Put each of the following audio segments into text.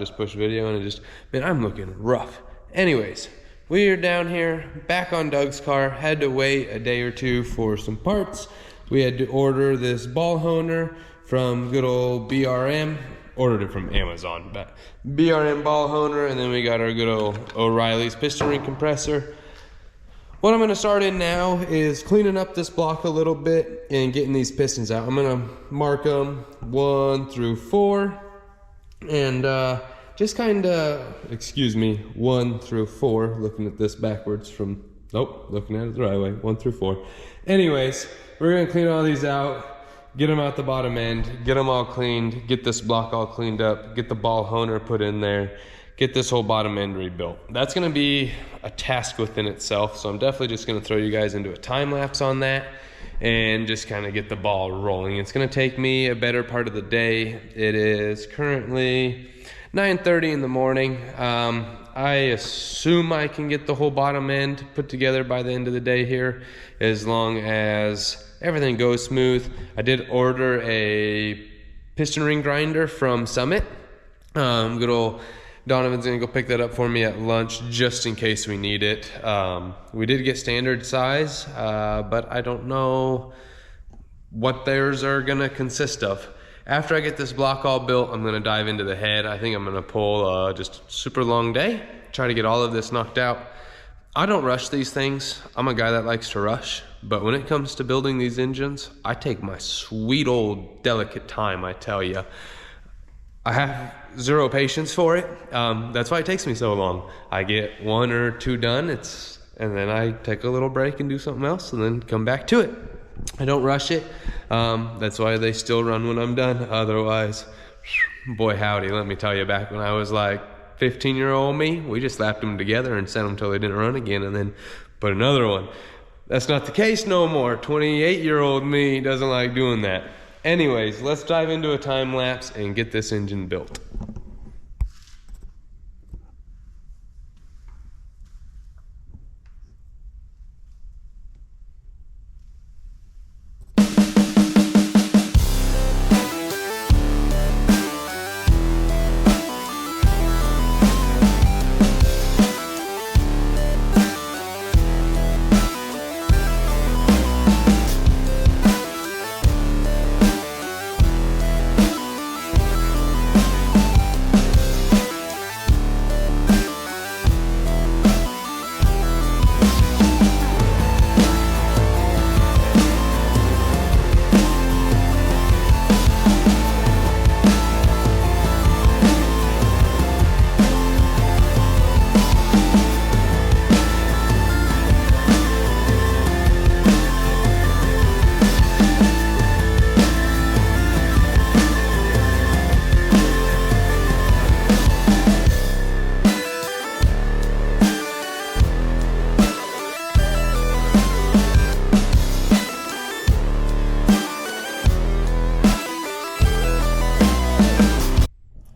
just push video, and it just, man, I'm looking rough. Anyways, we are down here, back on Doug's car. Had to wait a day or two for some parts. We had to order this ball honer from good old BRM. Ordered it from Amazon, but BRM ball honer, and then we got our good old O'Reilly's piston ring compressor. What I'm gonna start in now is cleaning up this block a little bit and getting these pistons out. I'm gonna mark them 1 through 4, and just kind of, excuse me, 1 through 4, looking at this backwards from, nope, looking at it the right way, 1 through 4. Anyways, we're gonna clean all these out, get them out the bottom end, get them all cleaned, get this block all cleaned up, get the ball honer put in there, get this whole bottom end rebuilt. That's gonna be a task within itself, so I'm definitely just gonna throw you guys into a time lapse on that and just kind of get the ball rolling. It's gonna take me a better part of the day. It is currently 9:30 in the morning. I assume I can get the whole bottom end put together by the end of the day here, as long as everything goes smooth. I did order a piston ring grinder from Summit. Good old Donovan's gonna go pick that up for me at lunch just in case we need it. We did get standard size, but I don't know what theirs are gonna consist of. After I get this block all built, I'm gonna dive into the head. I think I'm gonna pull just a super long day, try to get all of this knocked out. I don't rush these things. I'm a guy that likes to rush, but when it comes to building these engines, I take my sweet old delicate time, I tell you. I have zero patience for it. That's why it takes me so long. I get 1 or 2 done, and then I take a little break and do something else and then come back to it. I don't rush it. That's why they still run when I'm done. Otherwise, boy howdy, let me tell you, back when I was like 15-year-old me, we just slapped them together and sent them till they didn't run again and then put another one. That's not the case no more. 28-year-old me doesn't like doing that. Anyways, let's dive into a time lapse and get this engine built.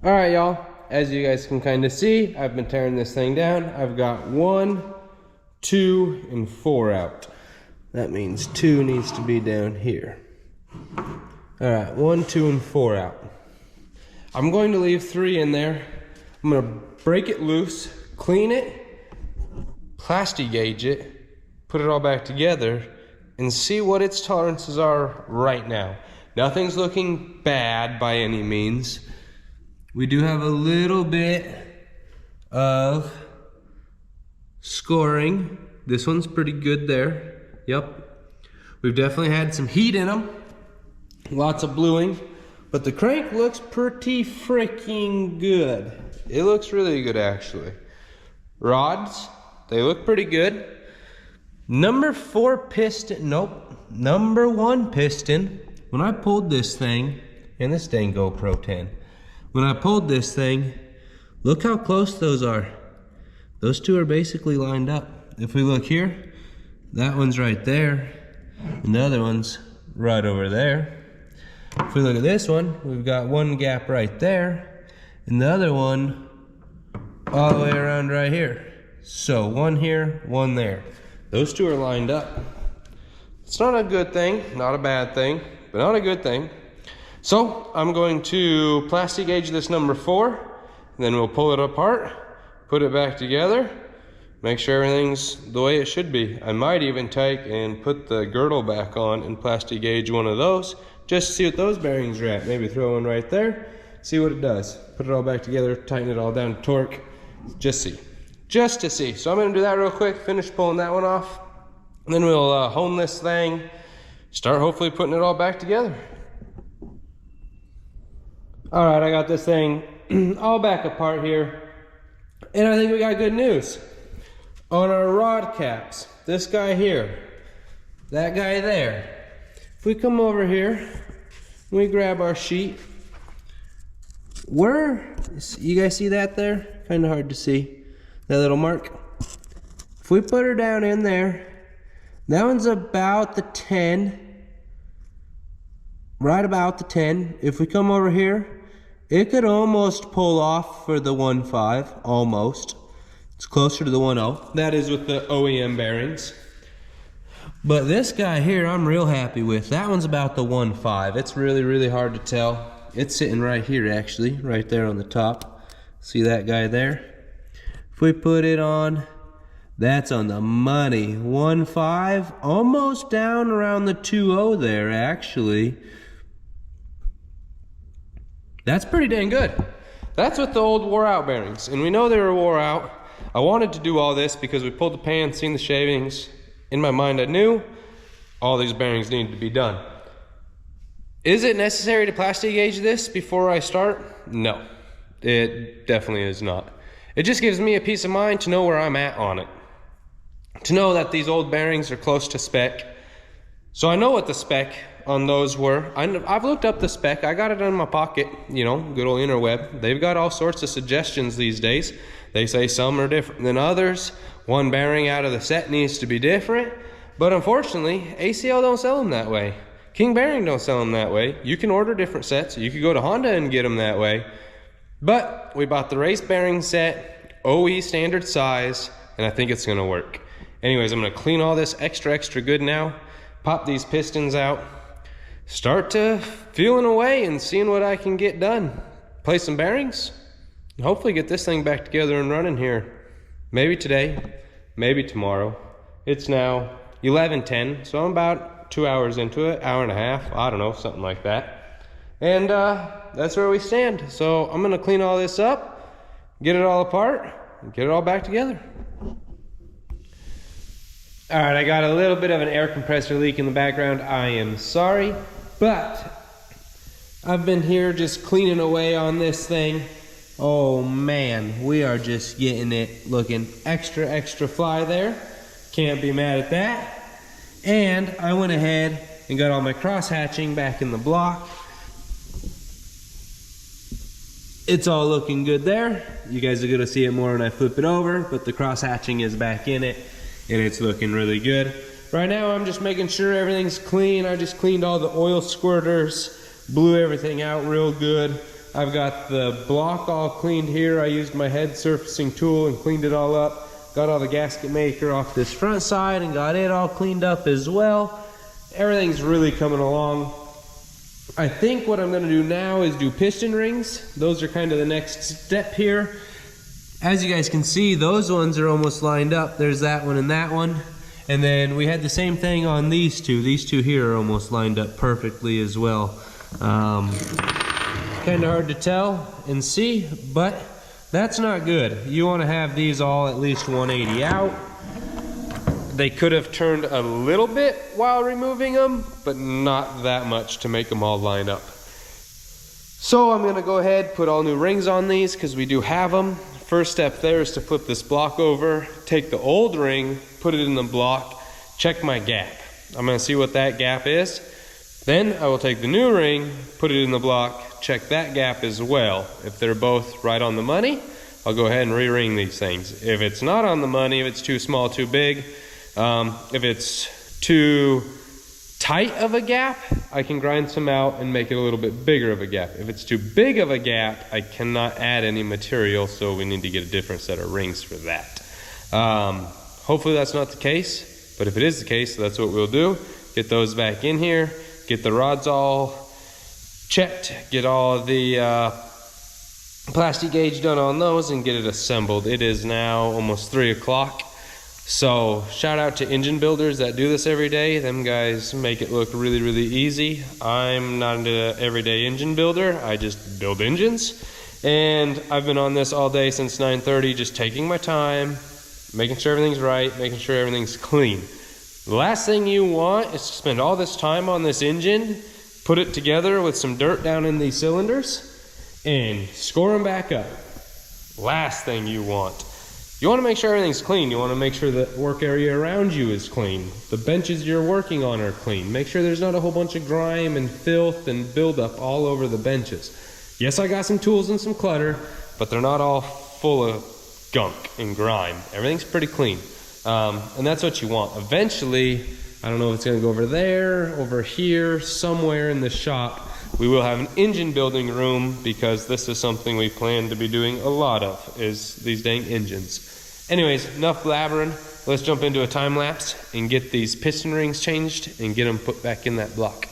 All right, y'all, as you guys can kind of see, I've been tearing this thing down. I've got 1, 2, and 4 out. That means 2 needs to be down here. All right, 1, 2, and 4 out. I'm going to leave 3 in there. I'm gonna break it loose, clean it, plasti gauge it, put it all back together, and see what its tolerances are right now. Nothing's looking bad by any means. We do have a little bit of scoring. This one's pretty good there. Yep. We've definitely had some heat in them. Lots of bluing. But the crank looks pretty freaking good. It looks really good, actually. Rods, they look pretty good. Number 4 piston, nope. Number 1 piston. When I pulled this thing, and this dang GoPro 10, when I pulled this thing, look how close those are. Those 2 are basically lined up. If we look here, that one's right there, and the other one's right over there. If we look at this one, we've got 1 gap right there, and the other one all the way around right here. So 1 here, 1 there. Those 2 are lined up. It's not a good thing, not a bad thing, but not a good thing. So I'm going to plasti gauge this number 4 Then we'll pull it apart, put it back together, make sure everything's the way it should be. I might even take and put the girdle back on and plastic gauge one of those, just to see what those bearings are at. Maybe throw one right there, see what it does. Put it all back together, tighten it all down to torque, just to see. So I'm gonna do that real quick, finish pulling that one off, and then we'll hone this thing, start hopefully putting it all back together. All right, I got this thing all back apart here, and I think we got good news. On our rod caps, this guy here, that guy there, if we come over here, we grab our sheet, you guys see that there? Kind of hard to see, that little mark. If we put her down in there, that one's about the 10, right about the 10. If we come over here, it could almost pull off for the 1.5, almost. It's closer to the 1.0. That is with the OEM bearings. But this guy here, I'm real happy with. That one's about the 1.5. It's really, really hard to tell. It's sitting right here, actually, right there on the top. See that guy there? If we put it on, that's on the money. 1.5, almost down around the 2.0 there, actually. That's pretty dang good. That's with the old wore out bearings, and we know they were wore out. I wanted to do all this because we pulled the pan, seen the shavings. In my mind, I knew all these bearings needed to be done. Is it necessary to plastic gauge this before I start? No, it definitely is not. It just gives me a peace of mind to know where I'm at on it. To know that these old bearings are close to spec. So I know what the spec on those were. I've looked up the spec. I got it in my pocket, you know, good old interweb. They've got all sorts of suggestions these days. They say some are different than others. One bearing out of the set needs to be different. But unfortunately, ACL don't sell them that way. King Bearing don't sell them that way. You can order different sets. You could go to Honda and get them that way. But we bought the race bearing set, OE standard size, and I think it's gonna work. Anyways, I'm gonna clean all this extra good now, pop these pistons out, start to feeling away and seeing what I can get done. Play some bearings, and hopefully get this thing back together and running here. Maybe today, maybe tomorrow. It's now 11:10, so I'm about 2 hours into it, hour and a half, I don't know, something like that. And that's where we stand. So I'm gonna clean all this up, get it all apart, and get it all back together. All right, I got a little bit of an air compressor leak in the background. I am sorry, but I've been here just cleaning away on this thing. Oh man, we are just getting it looking extra fly there. Can't be mad at that. And I went ahead and got all my cross hatching back in the block. It's all looking good there. You guys are gonna see it more when I flip it over, but the cross hatching is back in it and it's looking really good. Right now I'm just making sure everything's clean. I just cleaned all the oil squirters, blew everything out real good. I've got the block all cleaned here. I used my head surfacing tool and cleaned it all up. Got all the gasket maker off this front side and got it all cleaned up as well. Everything's really coming along. I think what I'm gonna do now is do piston rings. Those are kind of the next step here. As you guys can see, those ones are almost lined up. There's that one and that one. And then we had the same thing on these two. These two here are almost lined up perfectly as well. Kind of hard to tell and see, but that's not good. You want to have these all at least 180 out. They could have turned a little bit while removing them, but not that much to make them all line up. So I'm gonna go ahead, put all new rings on these because we do have them. First step there is to flip this block over, take the old ring, put it in the block, check my gap. I'm gonna see what that gap is. Then I will take the new ring, put it in the block, check that gap as well. If they're both right on the money, I'll go ahead and re-ring these things. If it's not on the money, if it's too small, too big, if it's too tight of a gap, I can grind some out and make it a little bit bigger of a gap. If it's too big of a gap, I cannot add any material, so we need to get a different set of rings for that. Hopefully that's not the case, but if it is the case, that's what we'll do. Get those back in here, get the rods all checked, get all the plastic gauge done on those and get it assembled. It is now almost 3 o'clock. So shout out to engine builders that do this every day. Them guys make it look really, really easy. I'm not an everyday engine builder. I just build engines. And I've been on this all day since 9:30, just taking my time, making sure everything's right, making sure everything's clean. The last thing you want is to spend all this time on this engine, put it together with some dirt down in these cylinders, and score them back up. Last thing you want. You want to make sure everything's clean. You want to make sure the work area around you is clean. The benches you're working on are clean. Make sure there's not a whole bunch of grime and filth and buildup all over the benches. Yes, I got some tools and some clutter, but they're not all full of gunk and grime. Everything's pretty clean. And that's what you want. Eventually, I don't know if it's going to go over there, over here, somewhere in the shop, we will have an engine building room, because this is something we plan to be doing a lot of, is these dang engines. Anyways, enough blabbering. Let's jump into a time lapse and get these piston rings changed and get them put back in that block.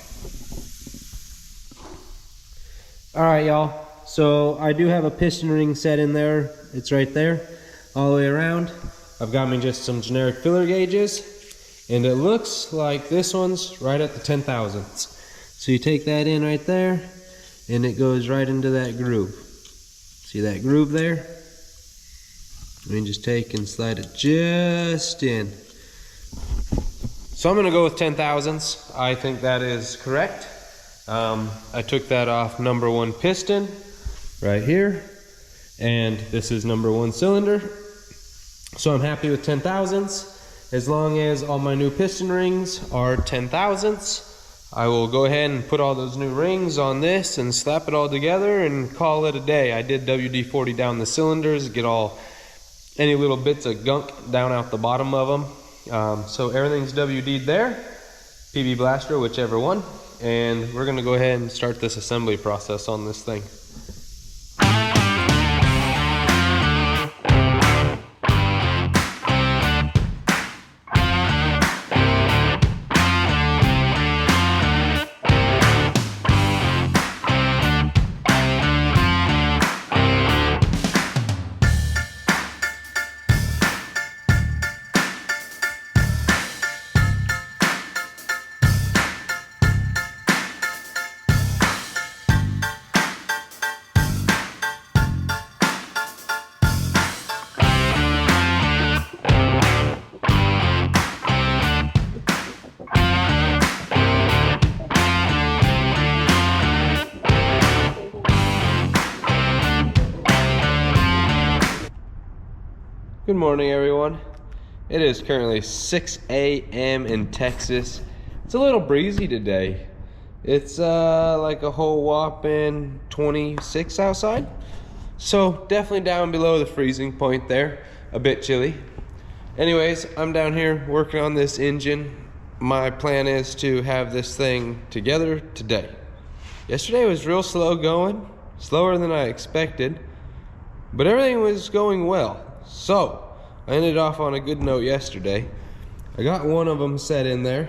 All right, y'all. So I do have a piston ring set in there. It's right there, all the way around. I've got me just some generic filler gauges, and it looks like this one's right at the 10,000ths. So you take that in right there, and it goes right into that groove. See that groove there? And you just take and slide it just in. So I'm gonna go with 10,000ths. I think that is correct. I took that off number 1 piston right here, and this is number 1 cylinder. So I'm happy with 10,000ths. As long as all my new piston rings are 10,000ths, I will go ahead and put all those new rings on this and slap it all together and call it a day. I did WD-40 down the cylinders, get any little bits of gunk down out the bottom of them. So everything's WD'd there, PB Blaster, whichever one. And we're gonna go ahead and start this assembly process on this thing. Good morning, everyone. It is currently 6 a.m. in Texas. It's a little breezy today. It's like a whole whopping 26 outside. So definitely down below the freezing point there. A bit chilly. Anyways, I'm down here working on this engine. My plan is to have this thing together today. Yesterday was real slow going, slower than I expected, but everything was going well. So I ended off on a good note yesterday. I got one of them set in there.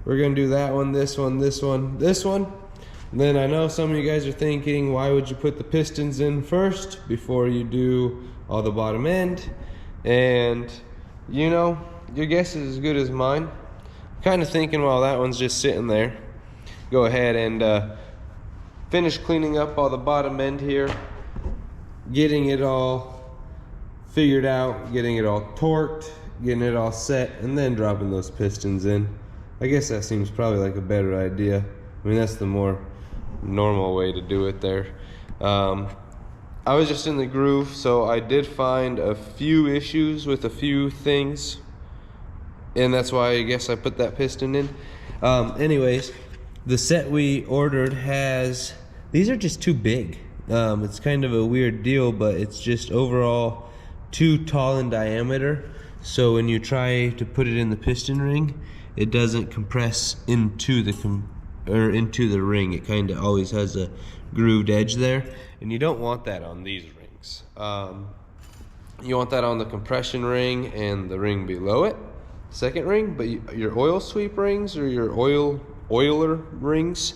We're gonna do that one, this one, this one, this one. And then I know some of you guys are thinking, why would you put the pistons in first before you do all the bottom end? And you know, your guess is as good as mine. I'm kind of thinking while that one's just sitting there, go ahead and finish cleaning up all the bottom end here, getting it all figured out, getting it all torqued, getting it all set, and then dropping those pistons in. I guess that seems probably like a better idea. I mean, that's the more normal way to do it there. I was just in the groove, so I did find a few issues with a few things, and that's why I guess I put that piston in. Anyways, the set we ordered has, these are just too big. It's kind of a weird deal, but it's just overall too tall in diameter, so when you try to put it in the piston ring, it doesn't compress into the ring. It kind of always has a grooved edge there, and you don't want that on these rings. You want that on the compression ring and the ring below it, second ring. But your oil sweep rings or your oiler rings,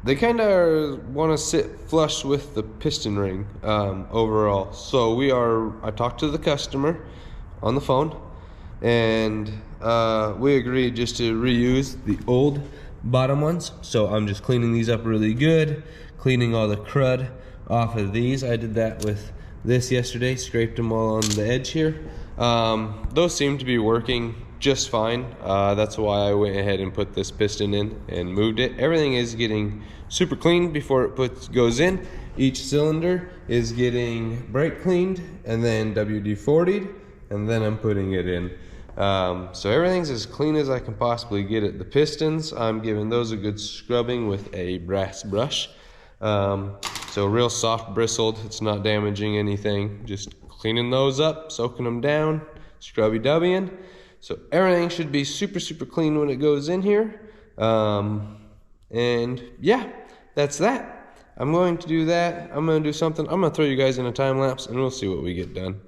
they kind of want to sit flush with the piston ring overall. So I talked to the customer on the phone, and we agreed just to reuse the old bottom ones. So I'm just cleaning these up really good, cleaning all the crud off of these. I did that with this yesterday, scraped them all on the edge here. Those seem to be working just fine. That's why I went ahead and put this piston in and moved it. Everything is getting super clean before it goes in. Each cylinder is getting brake cleaned and then WD-40'd, and then I'm putting it in. So everything's as clean as I can possibly get it. The pistons, I'm giving those a good scrubbing with a brass brush. So real soft bristled, it's not damaging anything. Just cleaning those up, soaking them down, scrubby-dubbying. So everything should be super, super clean when it goes in here. And yeah, that's that. I'm going to do that. I'm going to do something. I'm going to throw you guys in a time lapse and we'll see what we get done.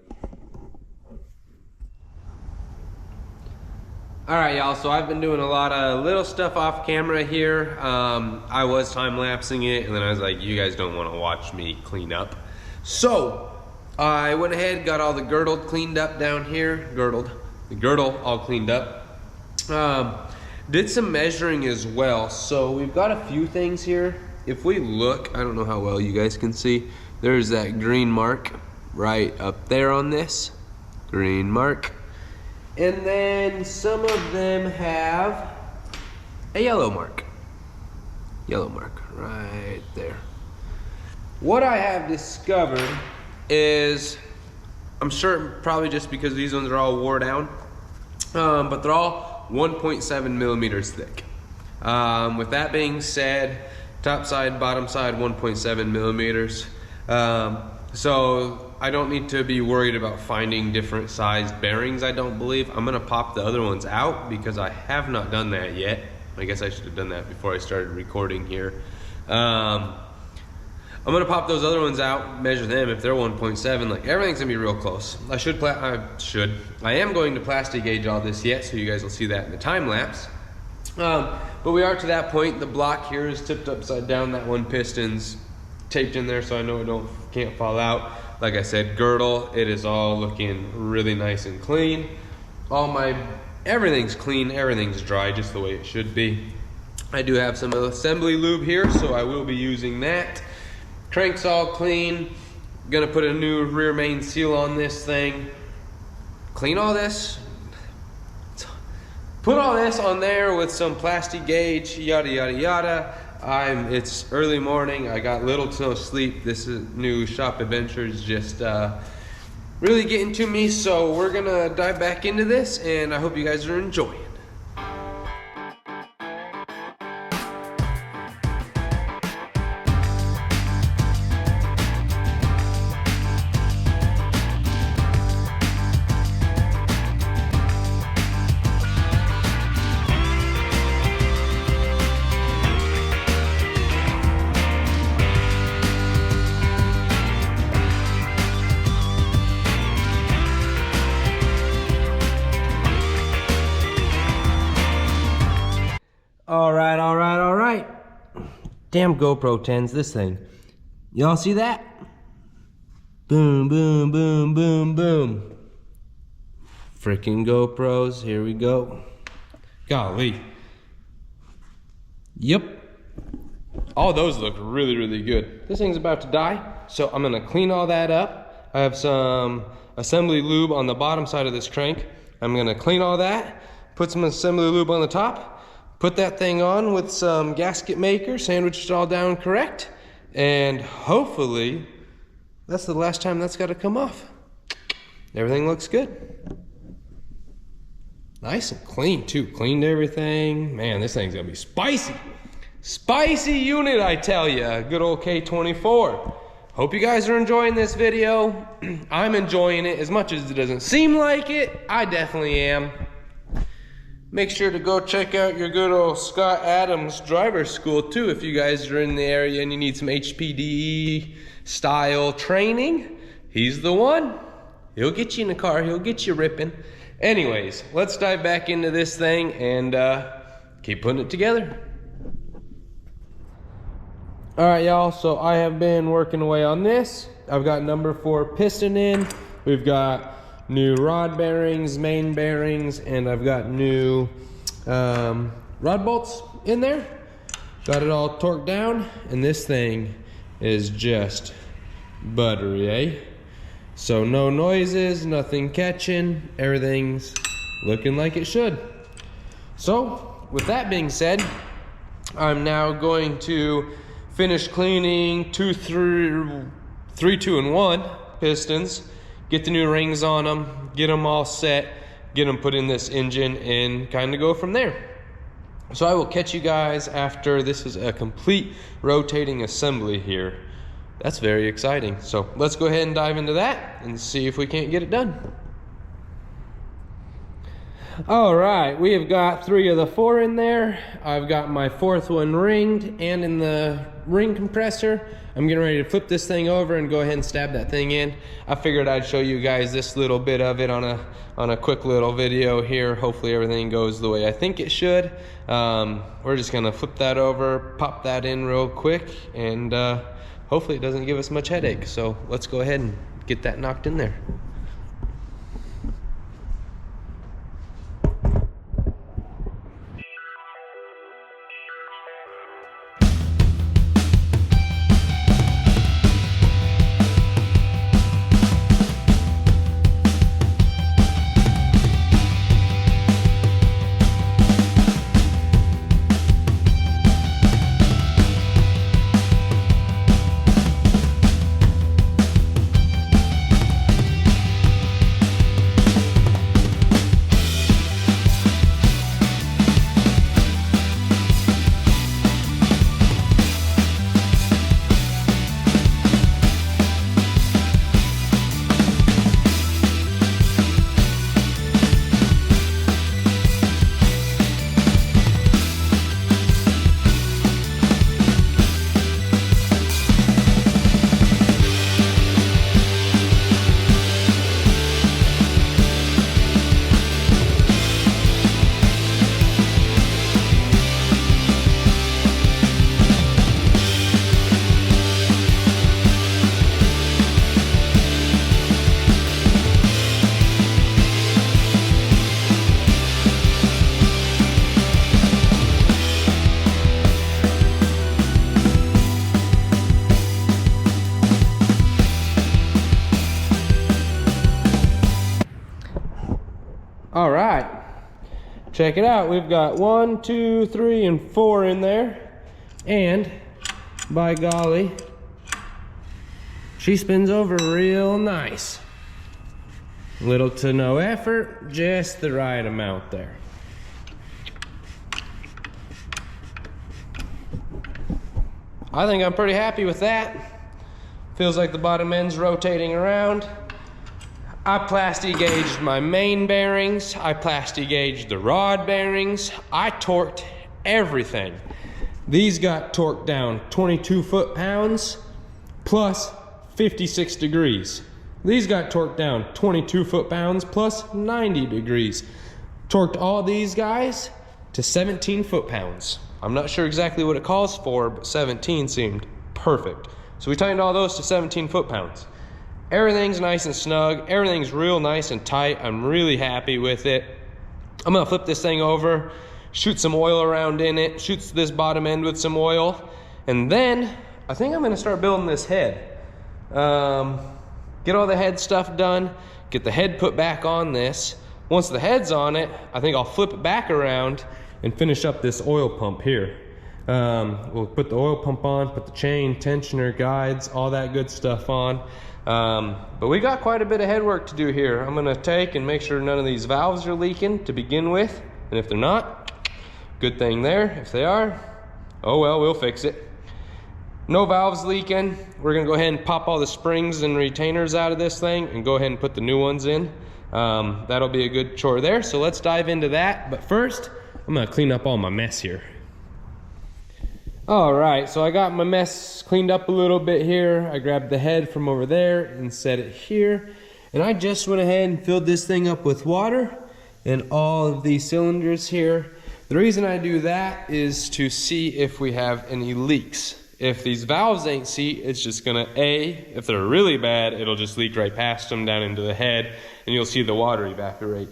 Alright y'all, so I've been doing a lot of little stuff off camera here. I was time-lapsing it, and then I was like, you guys don't want to watch me clean up. So, I went ahead, got all the girdle cleaned up down here. The girdle all cleaned up. Did some measuring as well. So, we've got a few things here. If we look, I don't know how well you guys can see, there's that green mark right up there on this. Green mark. And then some of them have a yellow mark. Yellow mark right there. What I have discovered is, I'm sure probably just because these ones are all wore down, but they're all 1.7 millimeters thick. With that being said, top side, bottom side, 1.7 millimeters. So I don't need to be worried about finding different sized bearings, I don't believe. I'm gonna pop the other ones out because I have not done that yet. I guess I should have done that before I started recording here. I'm gonna pop those other ones out, measure them. If they're 1.7, like everything's gonna be real close. I am going to plastic gauge all this yet, so you guys will see that in the time lapse. But we are to that point. The block here is tipped upside down. That one piston's taped in there so I know it can't fall out. Like I said, girdle, it is all looking really nice and clean. Everything's clean, everything's dry, just the way it should be. I do have some assembly lube here, so I will be using that. Crank's all clean. Gonna put a new rear main seal on this thing. Clean all this. Put all this on there with some plastic gauge, yada, yada, yada. It's early morning. I got little to no sleep. This new shop adventure is just really getting to me. So we're gonna dive back into this, and I hope you guys are enjoying. All right. Damn GoPro 10s, this thing. Y'all see that? Boom, boom, boom, boom, boom. Freaking GoPros, here we go. Golly. Yep. All those look really, really good. This thing's about to die, so I'm gonna clean all that up. I have some assembly lube on the bottom side of this crank. I'm gonna clean all that, put some assembly lube on the top, put that thing on with some gasket maker, sandwich it all down correct, and hopefully that's the last time that's gotta come off. Everything looks good. Nice and clean too, cleaned everything. Man, this thing's gonna be spicy. Spicy unit, I tell ya. Good old K24. Hope you guys are enjoying this video. I'm enjoying it as much as it doesn't seem like it. I definitely am. Make sure to go check out your good old Scott Adams driver school too if you guys are in the area and you need some HPDE style training. He's the one. He'll get you in the car, he'll get you ripping. Anyways, let's dive back into this thing and keep putting it together. All right, y'all, so I have been working away on this. I've got number 4 piston in. We've got new rod bearings, main bearings, and I've got new rod bolts in there. Got it all torqued down, and this thing is just buttery, eh? So no noises, nothing catching, everything's looking like it should. So with that being said, I'm now going to finish cleaning 3, 2, and 1 pistons, get the new rings on them, get them all set, get them put in this engine, and kind of go from there. So I will catch you guys after this is a complete rotating assembly here. That's very exciting. So let's go ahead and dive into that and see if we can't get it done. All right, we have got 3 of the 4 in there. I've got my 4th one ringed and in the ring compressor. I'm getting ready to flip this thing over and go ahead and stab that thing in. I figured I'd show you guys this little bit of it on a quick little video here. Hopefully everything goes the way I think it should. We're just gonna flip that over, pop that in real quick, and hopefully it doesn't give us much headache. So let's go ahead and get that knocked in there. All right, check it out. We've got 1, 2, 3, and 4 in there, and by golly, she spins over real nice. Little to no effort, just the right amount there. I think I'm pretty happy with that. Feels like the bottom end's rotating around. I plasti gauged my main bearings. I plasti gauged the rod bearings. I torqued everything. These got torqued down 22 foot-pounds plus 56 degrees. These got torqued down 22 foot-pounds plus 90 degrees. Torqued all these guys to 17 foot-pounds. I'm not sure exactly what it calls for, but 17 seemed perfect. So we tightened all those to 17 foot-pounds. Everything's nice and snug. Everything's real nice and tight. I'm really happy with it. I'm gonna flip this thing over, shoot some oil around in it, shoot this bottom end with some oil, and then I think I'm gonna start building this head. Get all the head stuff done, get the head put back on this. Once the head's on it, I think I'll flip it back around and finish up this oil pump here. We'll put the oil pump on, put the chain, tensioner, guides, all that good stuff on. But we got quite a bit of head work to do here. I'm gonna take and make sure none of these valves are leaking to begin with, and if they're not, good thing there. If they are, oh well, we'll fix it. No valves leaking. We're gonna go ahead and pop all the springs and retainers out of this thing and go ahead and put the new ones in. That'll be a good chore there, so let's dive into that. But first, I'm gonna clean up all my mess here. All right, so I got my mess cleaned up a little bit here. I grabbed the head from over there and set it here. And I just went ahead and filled this thing up with water and all of these cylinders here. The reason I do that is to see if we have any leaks if these valves ain't seat, it's just gonna, if they're really bad, it'll just leak right past them down into the head, and you'll see the water evaporate.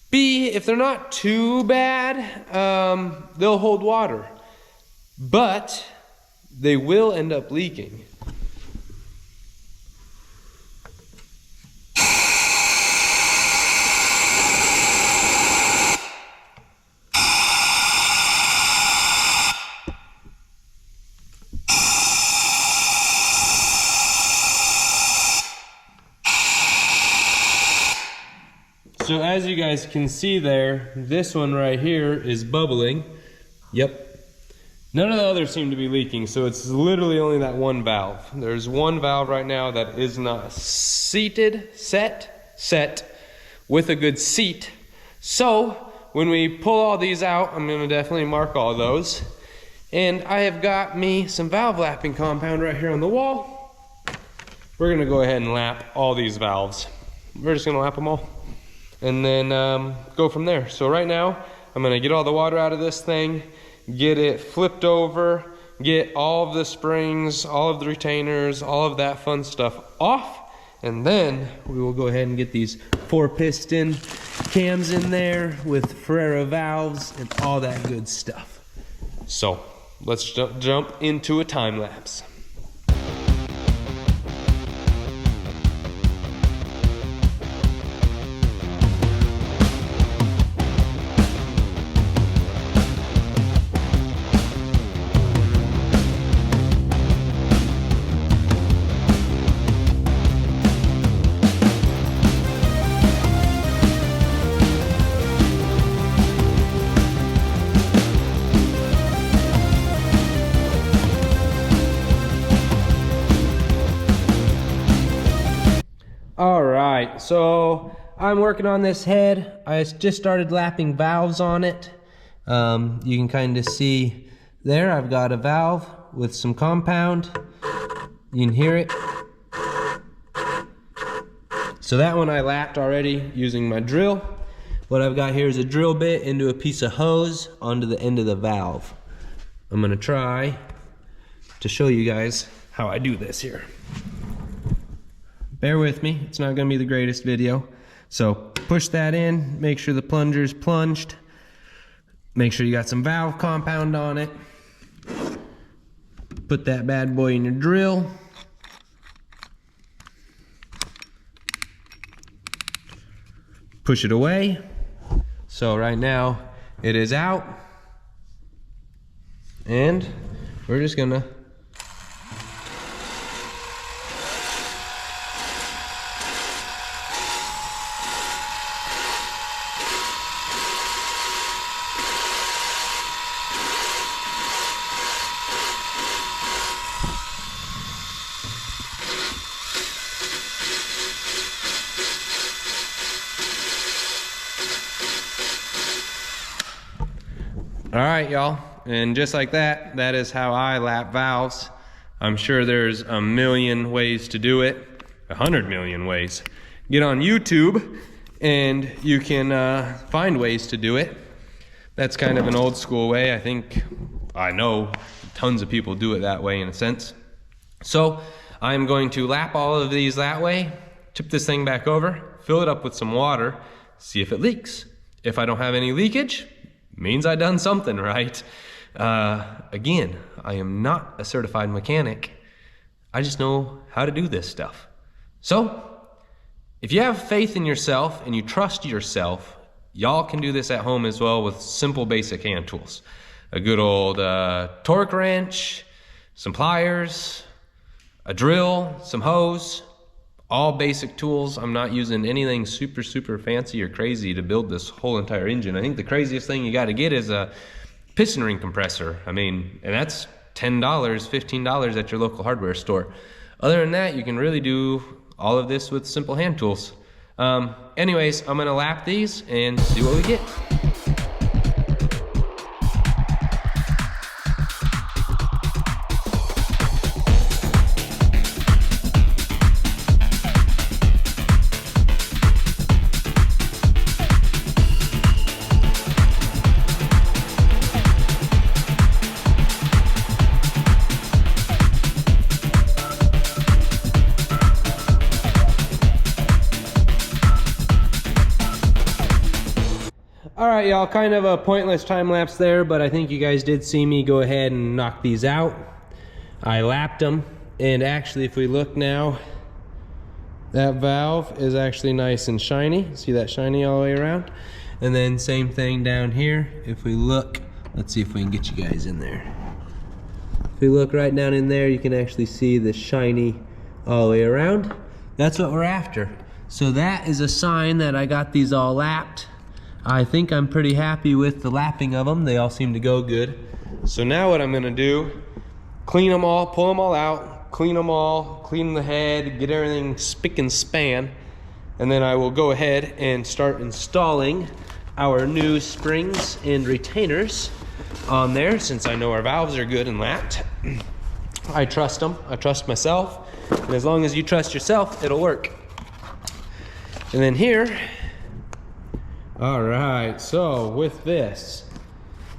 B, if they're not too bad, they'll hold water, but they will end up leaking. So as you guys can see there, this one right here is bubbling. Yep. None of the others seem to be leaking, so it's literally only that one valve. There's one valve right now that is not set with a good seat. So when we pull all these out, I'm gonna definitely mark all those. And I have got me some valve lapping compound right here on the wall. We're gonna go ahead and lap all these valves. We're just gonna lap them all, and then go from there. So right now, I'm gonna get all the water out of this thing, get it flipped over, get all of the springs, all of the retainers, all of that fun stuff off, and then we will go ahead and get these 4-piston cams in there with Ferrera valves and all that good stuff. So let's jump into a time lapse. All right, so I'm working on this head. I just started lapping valves on it. You can kind of see there, I've got a valve with some compound. You can hear it. So that one I lapped already using my drill. What I've got here is a drill bit into a piece of hose onto the end of the valve. I'm gonna try to show you guys how I do this here. Bear with me, it's not gonna be the greatest video. So push that in, make sure the plunger's plunged. Make sure you got some valve compound on it. Put that bad boy in your drill. Push it away. So right now it is out. And we're just gonna All right, y'all, and just like that, that is how I lap valves. I'm sure there's a million ways to do it, 100 million ways. Get on YouTube and you can find ways to do it. That's kind of an old school way. I know tons of people do it that way in a sense. So I'm going to lap all of these that way, tip this thing back over, fill it up with some water, see if it leaks. If I don't have any leakage, means I done something right. Again, I am not a certified mechanic. I just know how to do this stuff. So, if you have faith in yourself and you trust yourself, y'all can do this at home as well with simple basic hand tools. A good old torque wrench, some pliers, a drill, some hose, all basic tools. I'm not using anything super fancy or crazy to build this whole entire engine. I think the craziest thing you got to get is a piston ring compressor. I mean, and that's $10, $15 at your local hardware store. Other than that, you can really do all of this with simple hand tools. Anyways, I'm gonna lap these and see what we get. All right, y'all, kind of a pointless time lapse there, but I think you guys did see me go ahead and knock these out. I lapped them, and actually if we look now, that valve is actually nice and shiny. See that shiny all the way around? And then same thing down here. If we look, let's see if we can get you guys in there. If we look right down in there, you can actually see the shiny all the way around. That's what we're after. So that is a sign that I got these all lapped. I think I'm pretty happy with the lapping of them. They all seem to go good. So now what I'm gonna do, clean them all, pull them all out, clean them all, clean the head, get everything spick and span, and then I will go ahead and start installing our new springs and retainers on there, since I know our valves are good and lapped. I trust them, I trust myself, and as long as you trust yourself, it'll work. And then here, all right, so with this,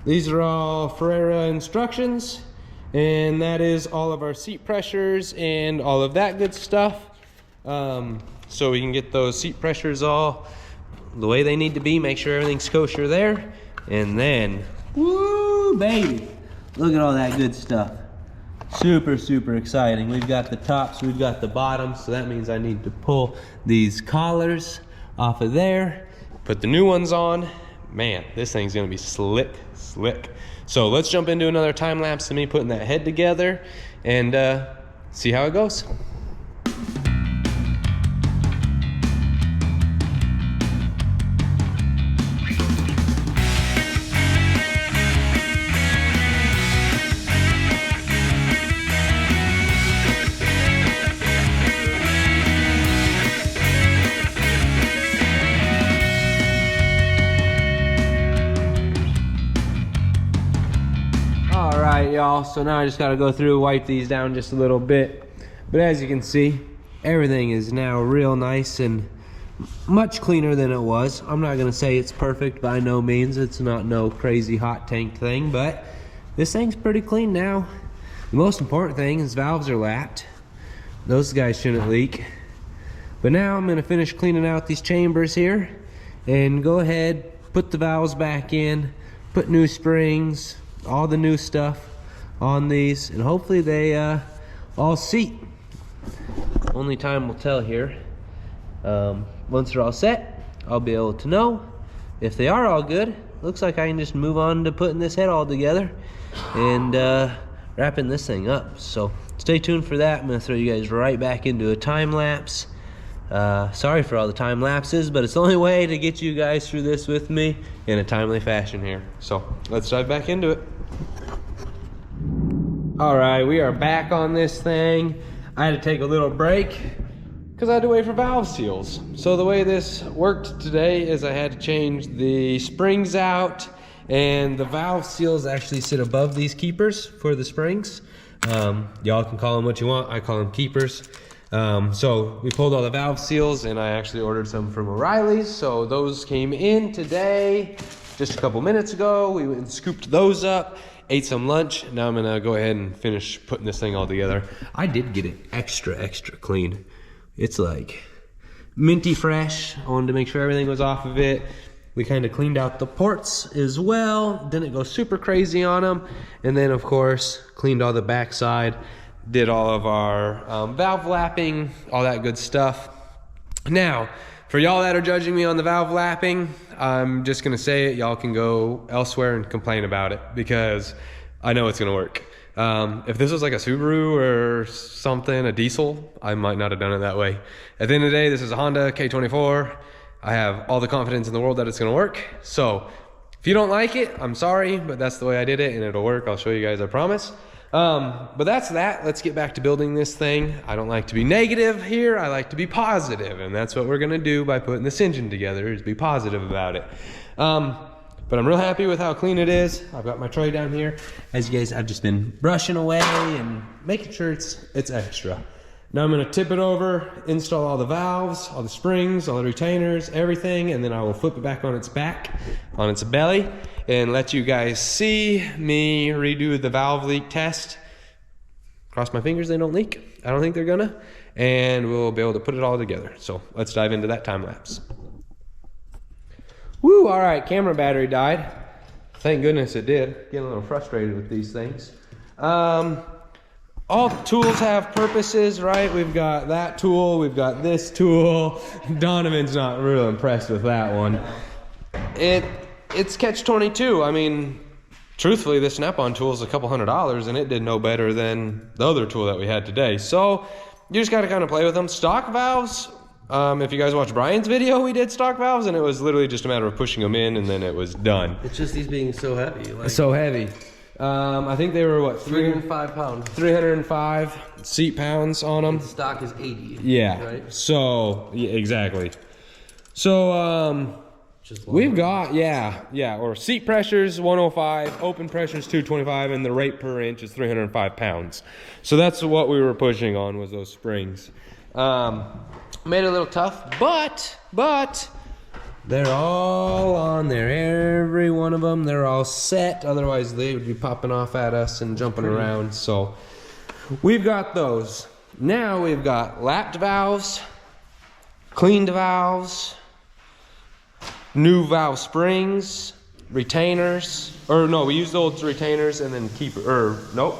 these are all Ferreira instructions, and that is all of our seat pressures and all of that good stuff. So we can get those seat pressures all the way they need to be, make sure everything's kosher there, and then, woo, baby, look at all that good stuff. Super, super exciting. We've got the tops, we've got the bottoms, so that means I need to pull these collars off of there, put the new ones on. Man, this thing's gonna be slick. So let's jump into another time lapse of me putting that head together and see how it goes. Alright, y'all, so now I just gotta go through, wipe these down just a little bit. But as you can see, everything is now real nice and much cleaner than it was. I'm not gonna say it's perfect by no means. It's not no crazy hot tank thing, but this thing's pretty clean now. The most important thing is valves are lapped. Those guys shouldn't leak. But now I'm gonna finish cleaning out these chambers here and go ahead, put the valves back in, put new springs, all the new stuff on these, and hopefully they all seat. Only time will tell here. Once they're all set, I'll be able to know if they are all good. Looks like I can just move on to putting this head all together and wrapping this thing up. So stay tuned for that. I'm gonna throw you guys right back into a time lapse. Sorry for all the time lapses, but it's the only way to get you guys through this with me in a timely fashion here. So let's dive back into it. All right, we are back on this thing. I had to take a little break because I had to wait for valve seals. So the way this worked today is I had to change the springs out, and the valve seals actually sit above these keepers for the springs. Y'all can call them what you want. I call them keepers. So we pulled all the valve seals, and I actually ordered some from O'Reilly's. So those came in today, just a couple minutes ago. We went and scooped those up, ate some lunch. Now I'm gonna go ahead and finish putting this thing all together. I did get it extra clean. It's like minty fresh. I wanted to make sure everything was off of it. We kind of cleaned out the ports as well. Didn't go super crazy on them. And then of course, cleaned all the backside. Did all of our valve lapping, all that good stuff. Now, for y'all that are judging me on the valve lapping, I'm just gonna say it. Y'all can go elsewhere and complain about it because I know it's gonna work. If this was like a Subaru or something, a diesel, I might not have done it that way. At the end of the day, this is a Honda K24. I have all the confidence in the world that it's gonna work. So if you don't like it, I'm sorry, but that's the way I did it and it'll work. I'll show you guys, I promise. But that's that. Let's get back to building this thing. I don't like to be negative here. I like to be positive, and that's what we're gonna do by putting this engine together, is be positive about it. But I'm real happy with how clean it is. I've got my tray down here. As you guys, I've just been brushing away and making sure it's extra. Now I'm gonna tip it over, install all the valves, all the springs, all the retainers, everything, and then I will flip it back on its back, on its belly, and let you guys see me redo the valve leak test. Cross my fingers they don't leak. I don't think they're gonna. And we'll be able to put it all together. So let's dive into that time lapse. Woo, all right, camera battery died. Thank goodness it did. Getting a little frustrated with these things. All tools have purposes, right? We've got that tool, we've got this tool. Donovan's not real impressed with that one. It's catch-22. I mean, truthfully, this snap-on tool is a couple $100 and it did no better than the other tool that we had today. So you just gotta kind of play with them. Stock valves, if you guys watch Brian's video, we did stock valves and it was literally just a matter of pushing them in and then it was done. It's just these being so heavy. Like, so heavy. I think they were what, 305 pounds. 305 seat pounds on them. And stock is 80. Yeah. Right? So, yeah, exactly. So, we've got, or seat pressures 105, open pressures 225, and the rate per inch is 305 pounds. So that's what we were pushing on, was those springs. Made it a little tough, but they're all on there. Every one of them, they're all set. Otherwise, they would be popping off at us and jumping around. So we've got those. Now we've got lapped valves, cleaned valves, new valve springs, retainers, or no, we used the old retainers and then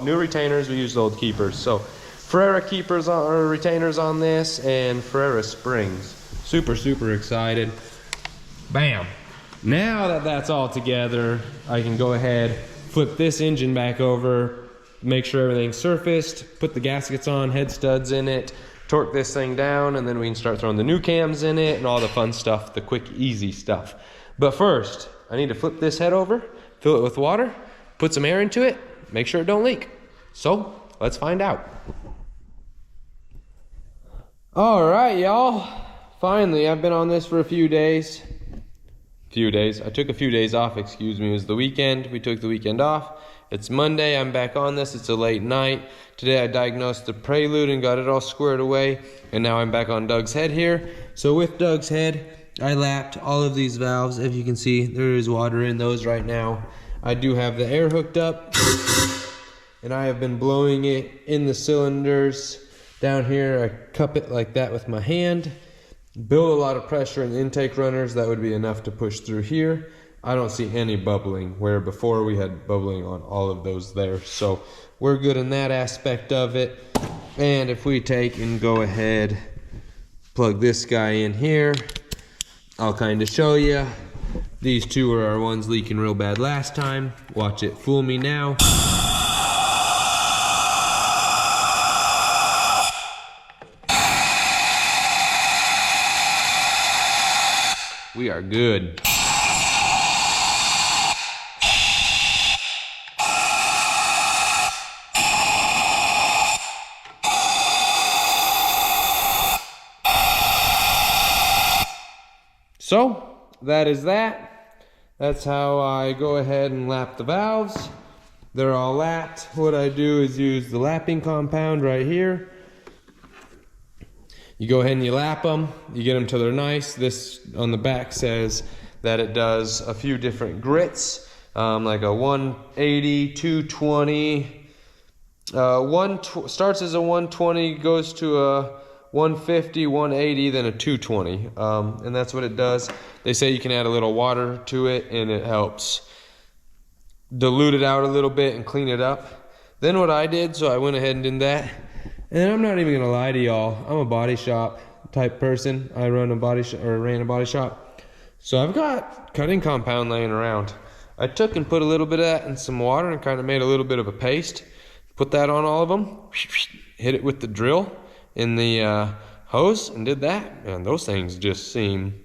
new retainers, we used the old keepers. So Ferrera keepers or retainers on this and Ferrera springs. Super excited. Bam. Now that that's all together, I can go ahead, flip this engine back over, make sure everything's surfaced, put the gaskets on, head studs in it, torque this thing down, and then we can start throwing the new cams in it and all the fun stuff, the quick, easy stuff. But first, I need to flip this head over, fill it with water, put some air into it, make sure it don't leak. So, let's find out. All right, y'all. Finally, I've been on this for a few days. I took a few days off, excuse me. It was the weekend. We took the weekend off. It's Monday. I'm back on this. It's a late night. Today I diagnosed the prelude and got it all squared away. And now I'm back on Doug's head here. So with Doug's head, I lapped all of these valves. As you can see, there is water in those right now. I do have the air hooked up. And I have been blowing it in the cylinders. Down here, I cup it like that with my hand. Build a lot of pressure in the intake runners. That would be enough to push through here. I don't see any bubbling, where before we had bubbling on all of those there. So we're good in that aspect of it. And if we take and go ahead, plug this guy in here, I'll kind of show you. These two are our ones leaking real bad last time. Watch it fool me now. We are good. So, that is that. That's how I go ahead and lap the valves. They're all lapped. What I do is use the lapping compound right here. You go ahead and you lap them, you get them till they're nice. This on the back says that it does a few different grits, like a 180, 220. Starts as a 120, goes to a 150, 180, then a 220. And that's what it does. They say you can add a little water to it and it helps dilute it out a little bit and clean it up. Then what I did, so I went ahead and did that. And I'm not even gonna lie to y'all, I'm a body shop type person. I ran a body shop. So I've got cutting compound laying around. I took and put a little bit of that in some water and kind of made a little bit of a paste. Put that on all of them, hit it with the drill in the hose and did that. And those things just seem,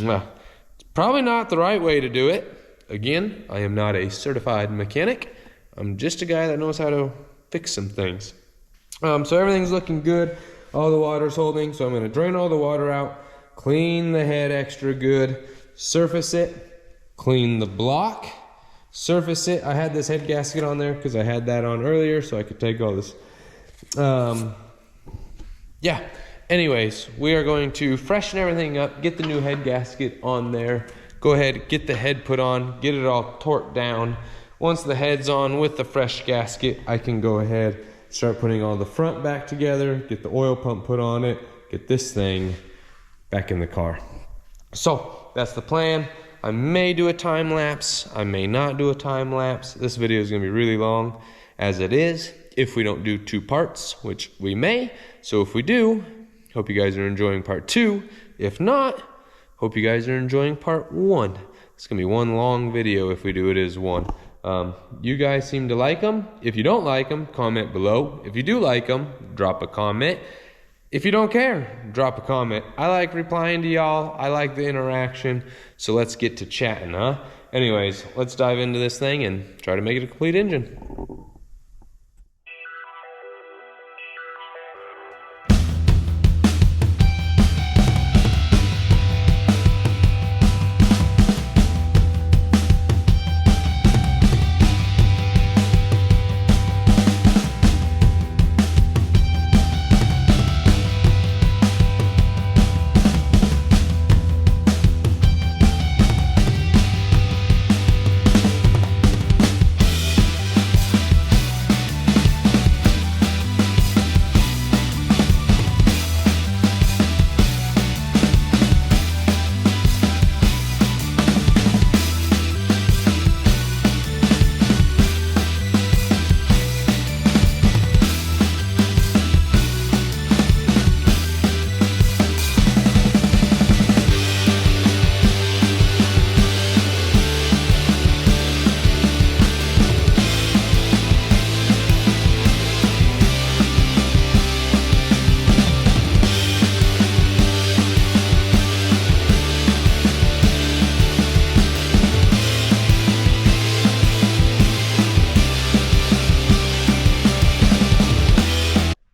well, it's probably not the right way to do it. Again, I am not a certified mechanic. I'm just a guy that knows how to fix some things. So everything's looking good. All the water's holding. So I'm going to drain all the water out, clean the head extra good, surface it, clean the block, surface it. I had this head gasket on there because I had that on earlier so I could take all this. Yeah. Anyways, we are going to freshen everything up, get the new head gasket on there, go ahead, get the head put on, get it all torqued down. Once the head's on with the fresh gasket, I can go ahead, start putting all the front back together, get the oil pump put on it, get this thing back in the car. So that's the plan. I may do a time lapse. I may not do a time lapse. This video is going to be really long as it is, if we don't do 2 parts, which we may. So if we do, hope you guys are enjoying part 2. If not, hope you guys are enjoying part 1. It's going to be one long video if we do it as one. You guys seem to like them. If you don't like them, comment below. If you do like them, drop a comment. If you don't care, drop a comment. I like replying to y'all. I like the interaction. So let's get to chatting, huh? Anyways, let's dive into this thing and try to make it a complete engine.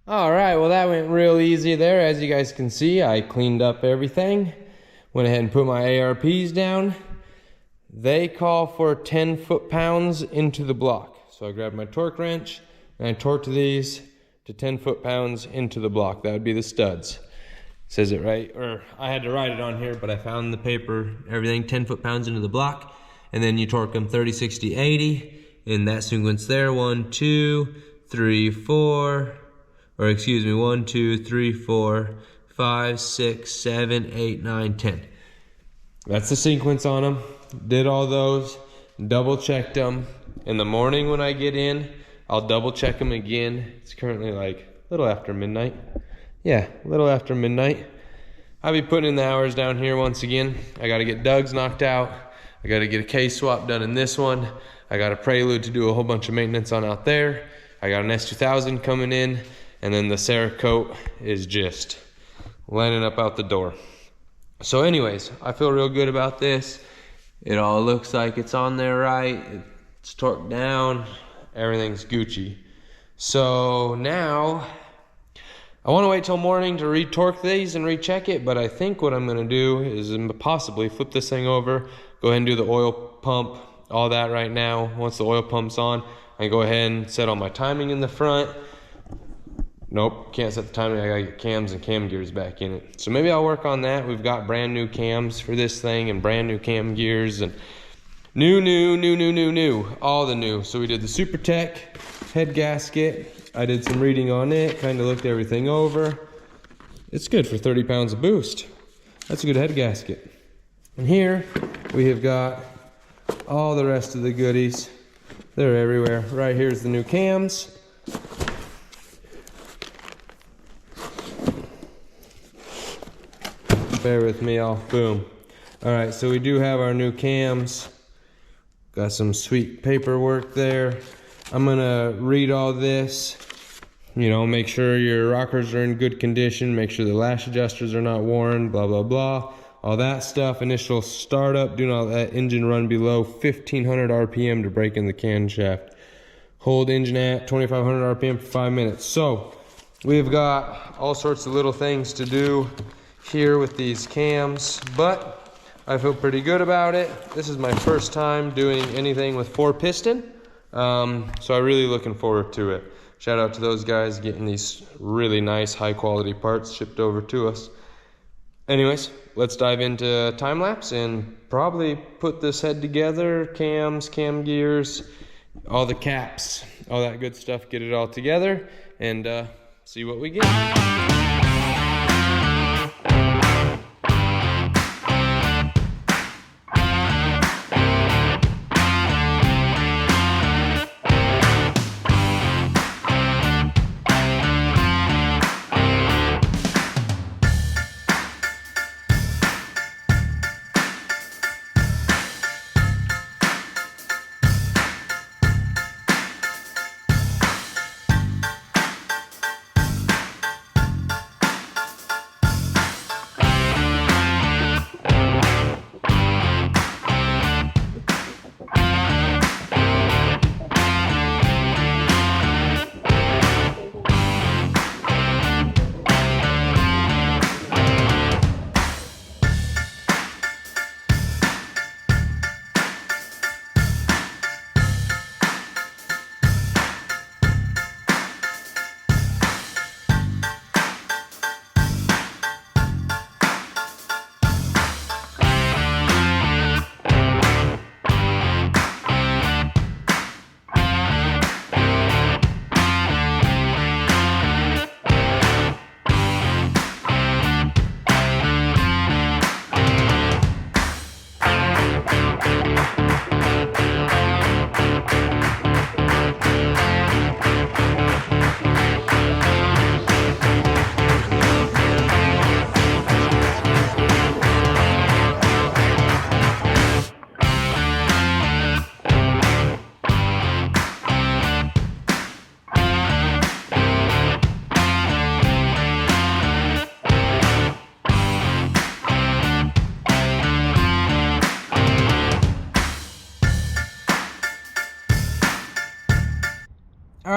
Alright, well that went real easy there. As you guys can see, I cleaned up everything. Went ahead and put my ARPs down. They call for 10 foot-pounds into the block. So I grabbed my torque wrench and I torqued these to 10 foot-pounds into the block. That would be the studs. Says it right, or I had to write it on here, but I found the paper, everything 10 foot-pounds into the block. And then you torque them 30, 60, 80 in that sequence there. 1, 2, 3, 4... or excuse me, 1, 2, 3, 4, 5, 6, 7, 8, 9, 10. That's the sequence on them. Did all those, double checked them. In the morning when I get in, I'll double check them again. It's currently like a little after midnight. Yeah, a little after midnight. I'll be putting in the hours down here once again. I gotta get Doug's knocked out. I gotta get a case swap done in this one. I got a Prelude to do a whole bunch of maintenance on out there. I got an S2000 coming in. And then the Cerakote is just lining up out the door. So anyways, I feel real good about this. It all looks like it's on there right. It's torqued down. Everything's Gucci. So now, I want to wait till morning to re-torque these and recheck it. But I think what I'm going to do is possibly flip this thing over. Go ahead and do the oil pump. All that right now. Once the oil pump's on, I go ahead and set all my timing in the front. Nope, can't set the timing. I gotta get cams and cam gears back in it. So maybe I'll work on that. We've got brand new cams for this thing and brand new cam gears and new, all the new. So we did the Super Tech head gasket. I did some reading on it, kind of looked everything over. It's good for 30 pounds of boost. That's a good head gasket. And here we have got all the rest of the goodies. They're everywhere. Right here's the new cams. Bear with me, boom. All right, so we do have our new cams. Got some sweet paperwork there. I'm gonna read all this. You know, make sure your rockers are in good condition. Make sure the lash adjusters are not worn, blah, blah, blah. All that stuff. Initial startup. Do not let engine run below 1500 RPM to break in the camshaft. Hold engine at 2500 RPM for 5 minutes. So, we've got all sorts of little things to do here with these cams, but I feel pretty good about it. This is my first time doing anything with 4 piston, so I'm really looking forward to it. Shout out to those guys getting these really nice high quality parts shipped over to us. Anyways, let's dive into time lapse and probably put this head together, cams, cam gears, all the caps, all that good stuff, get it all together and see what we get.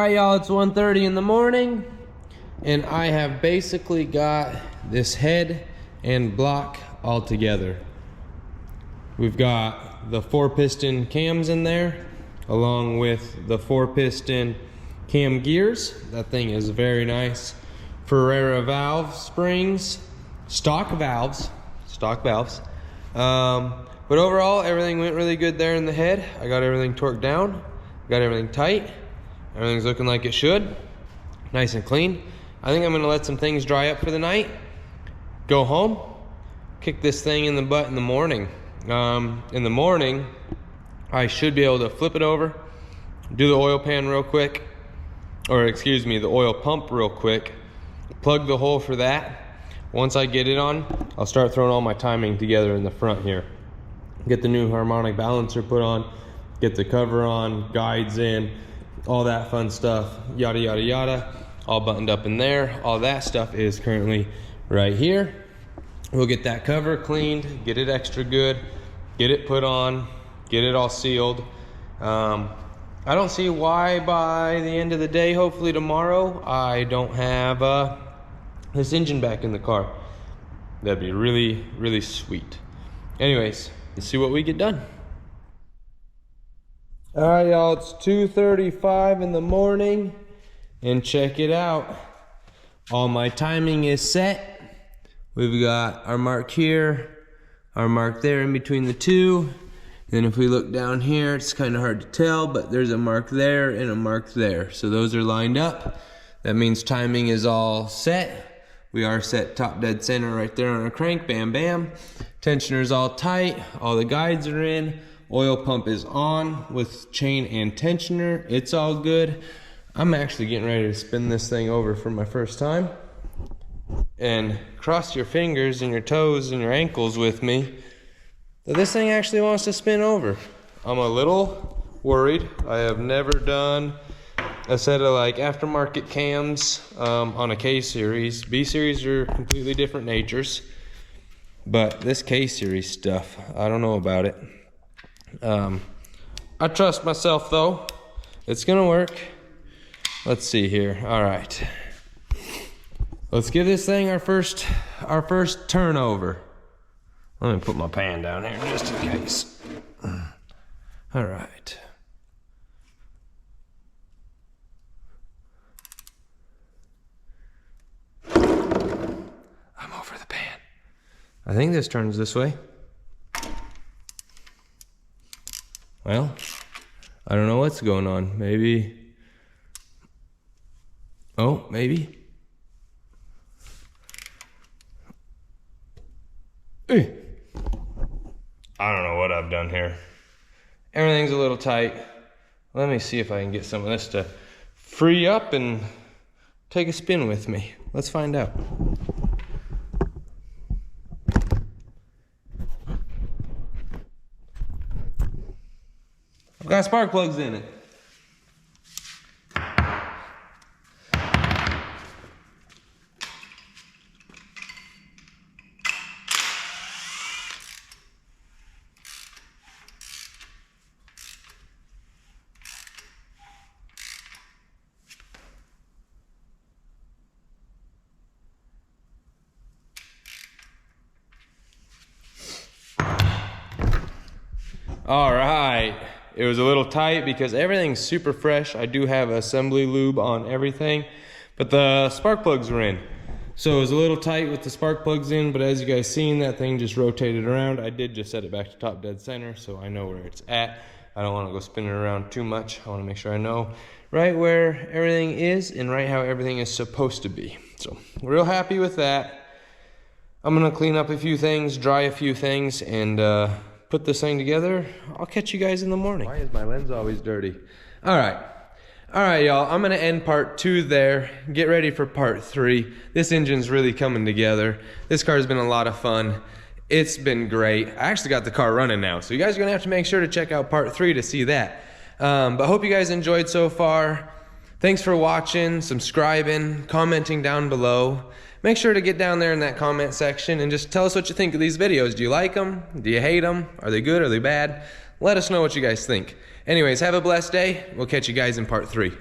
right, y'all, it's 1:30 in the morning, and I have basically got this head and block all together. We've got the 4-piston cams in there, along with the 4-piston cam gears. That thing is very nice. Ferrera valve springs, stock valves. But overall, everything went really good there in the head. I got everything torqued down, got everything tight. Everything's looking like it should. Nice and clean. I think I'm gonna let some things dry up for the night, go home, kick this thing in the butt in the morning. In the morning, I should be able to flip it over, do the oil pan real quick, or excuse me, the oil pump real quick, plug the hole for that. Once I get it on, I'll start throwing all my timing together in the front here. Get the new harmonic balancer put on, get the cover on, guides in, all that fun stuff, yada, yada, yada, all buttoned up in there. All that stuff is currently right here. We'll get that cover cleaned, get it extra good, get it put on, get it all sealed. I don't see why by the end of the day, hopefully tomorrow, I don't have this engine back in the car. That'd be really, really sweet. Anyways, let's see what we get done. All right, y'all, it's 2:35 in the morning, and check it out. All my timing is set. We've got our mark here, our mark there in between the two. Then if we look down here, it's kind of hard to tell, but there's a mark there and a mark there. So those are lined up. That means timing is all set. We are set top dead center right there on our crank, bam, bam. Tensioner's all tight, all the guides are in. Oil pump is on with chain and tensioner. It's all good. I'm actually getting ready to spin this thing over for my first time. And cross your fingers and your toes and your ankles with me that this thing actually wants to spin over. I'm a little worried. I have never done a set of like aftermarket cams on a K series. B series are completely different natures, but this K series stuff, I don't know about it. I trust myself though. It's gonna work. Let's see here. All right. Let's give this thing our first turnover. Let me put my pan down here just in case. All right. I'm over the pan. I think this turns this way. Well, I don't know what's going on. Maybe. Oh, maybe. I don't know what I've done here. Everything's a little tight. Let me see if I can get some of this to free up and take a spin with me. Let's find out. I've got spark plugs in it. All right, it was a little tight because everything's super fresh. I do have assembly lube on everything, but the spark plugs were in. So it was a little tight with the spark plugs in, but as you guys seen, that thing just rotated around. I did just set it back to top dead center, so I know where it's at. I don't wanna go spinning around too much. I wanna make sure I know right where everything is and right how everything is supposed to be. So real happy with that. I'm gonna clean up a few things, dry a few things, and put this thing together. I'll catch you guys in the morning. Why is my lens always dirty? All right, y'all, I'm gonna end part 2 there. Get ready for part 3. This engine's really coming together. This car's been a lot of fun. It's been great. I actually got the car running now, so you guys are gonna have to make sure to check out part 3 to see that. But hope you guys enjoyed so far. Thanks for watching, subscribing, commenting down below. Make sure to get down there in that comment section and just tell us what you think of these videos. Do you like them? Do you hate them? Are they good? Are they bad? Let us know what you guys think. Anyways, have a blessed day. We'll catch you guys in part 3.